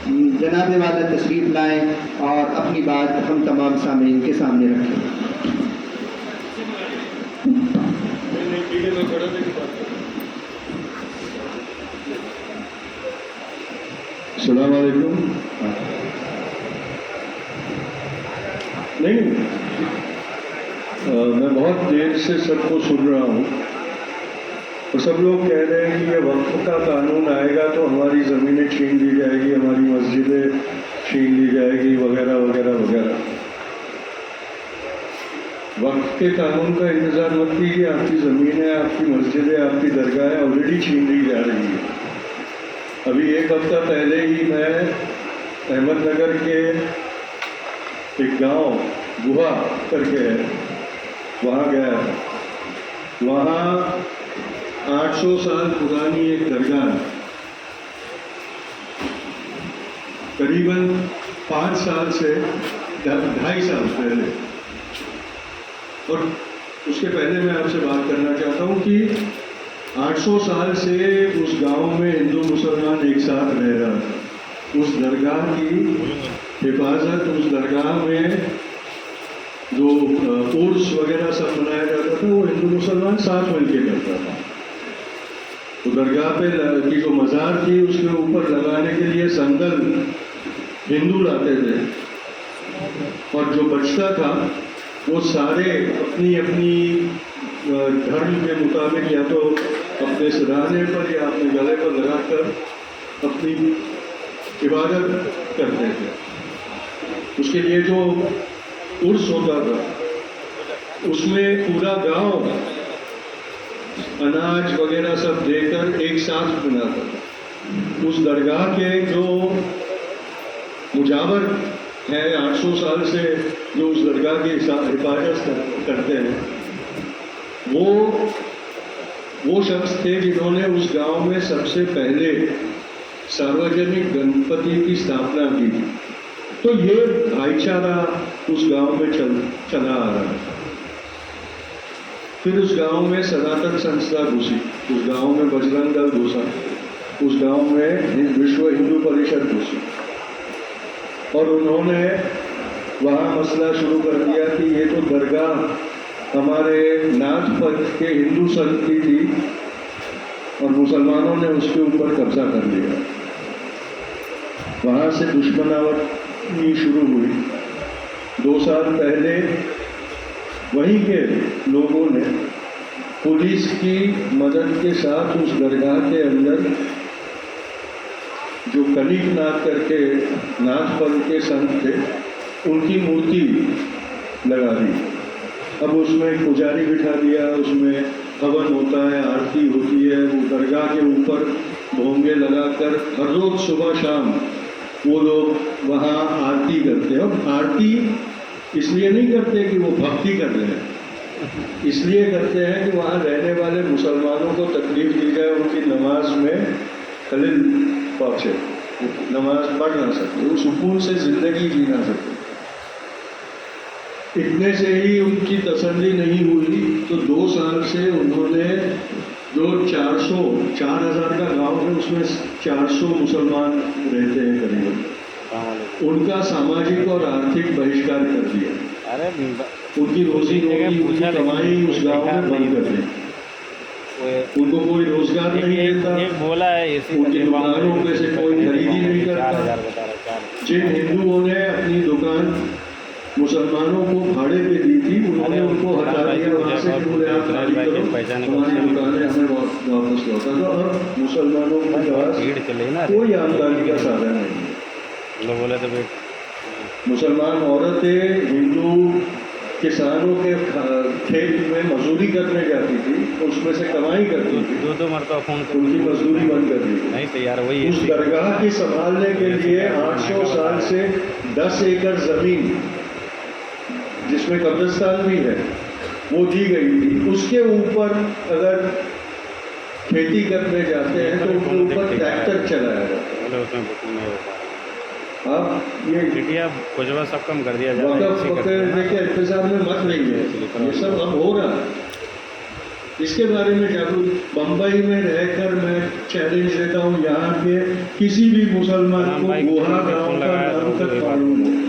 जनाबे वाला तशरीफ़ लाएँ और अपनी बात हम तमाम सामीन के सामने रखें। अस्सलाम वालेकुम। नहीं, मैं बहुत देर से सबको सुन रहा हूँ और सब लोग कह रहे हैं कि ये वक्फ का कानून आएगा तो हमारी ज़मीनें छीन ली जाएगी, हमारी मस्जिदें छीन ली जाएगी, वगैरह वगैरह वगैरह। वक्फ के कानून का इंतज़ार मत कीजिए, आपकी ज़मीनें, आपकी मस्जिदें, आपकी दरगाहें ऑलरेडी छीन ली जा रही है। अभी एक हफ्ता पहले ही मैं अहमदनगर के एक गांव गुहा करके है, वहाँ गया था। वहाँ 800 साल पुरानी एक दरगाह है। करीबन 5 साल से 2.5 साल पहले, और उसके पहले मैं आपसे बात करना चाहता हूँ कि 800 साल से उस गांव में हिंदू मुसलमान एक साथ रह रहा था। उस दरगाह की हिफाजत, उस दरगाह में जो उर्स वगैरह सब मनाया जाता था वो हिंदू मुसलमान साथ मिलके करता था। तो दरगाह पे की जो मज़ार थी उसके ऊपर लगाने के लिए संदल हिंदू लाते थे, और जो बचता था वो सारे अपनी अपनी धर्म के मुताबिक या तो अपने सिरहाने पर या अपने गले पर लगाकर अपनी इबादत करते थे। उसके लिए जो उर्स होता था उसमें पूरा गांव अनाज वगैरह सब देकर एक साथ बनाता था। उस दरगाह के जो मुजावर है 800 साल से जो उस दरगाह की हिफाजत करते हैं, वो शख्स थे जिन्होंने उस गांव में सबसे पहले सार्वजनिक गणपति की स्थापना की थी। तो ये भाईचारा उस गांव में चला आ रहा है। फिर उस गांव में सनातन संस्था घुसी, उस गांव में बजरंग दल घुसा, उस गांव में विश्व हिंदू परिषद घुसी, और उन्होंने वहाँ मसला शुरू कर दिया कि ये तो दरगाह हमारे नाथ पंथ के हिंदू संत की थी और मुसलमानों ने उसके ऊपर कब्जा कर लिया। वहाँ से दुश्मनावटी शुरू हुई। 2 साल पहले वहीं के लोगों ने पुलिस की मदद के साथ उस दरगाह के अंदर जो कलीक नाथ करके नाथ पंथ के संत थे उनकी मूर्ति लगा दी। अब उसमें पुजारी बिठा दिया, उसमें हवन होता है, आरती होती है। वो दरगाह के ऊपर भोंगे लगाकर हर रोज सुबह शाम वो लोग वहाँ आरती करते हैं। और आरती इसलिए नहीं करते कि वो भक्ति कर रहे हैं, इसलिए करते हैं कि वहाँ रहने वाले मुसलमानों को तकलीफ दी जाए, उनकी नमाज में खलल पहुँचे, नमाज पढ़ ना सके, वो सुकून से ज़िंदगी जी ना सके। इतने से ही उनकी तसल्ली नहीं हुई तो 2 साल से उन्होंने जो 4,000 का गांव है उसमें 400 मुसलमान रहते हैं करीबन, उनका सामाजिक और आर्थिक बहिष्कार कर दिया। उनकी रोजी रोटी कमाई उस गांव में बंद कर दी। उनको कोई रोजगार नहीं देता, उनकी दुकानों में से कोई खरीदी नहीं करता। जिन हिंदुओं ने अपनी दुकान मुसलमानों को भाड़े पे दी थी उन्होंने उनको हटा दिया वहाँ से, बोले आप खाली करो, हमारी दुकानें हमें वापस लौटा दो। और मुसलमानों के पास कोई आमदनी का साधन नहीं। मुसलमान औरतें हिंदू किसानों के खेत में मजदूरी करने जाती थी, उसमें से कमाई करती थी, 2 मरतबा फोन उनकी मजदूरी बंद कर दी नहीं तो यार वही उस दरगाह के संभालने के लिए 800 साल से 10 एकड़ जमीन जिसमें कब्रिस्तान भी है वो दी गई थी। उसके ऊपर अगर खेती करने जाते हैं तो उसके ऊपर ट्रैक्टर चलाया जाता है। अब ये चिटिया कुजवा सब कम कर दिया जाता वक़्फ़ के इंतजाम में मत रही है, ये सब अब हो रहा है। इसके बारे में जागरूक बम्बई में रहकर मैं चैलेंज देता हूँ यहाँ के किसी भी मुसलमान राम को भाई गुहा को गांव फोन का लगाया नाम तो तक वो मालूम हो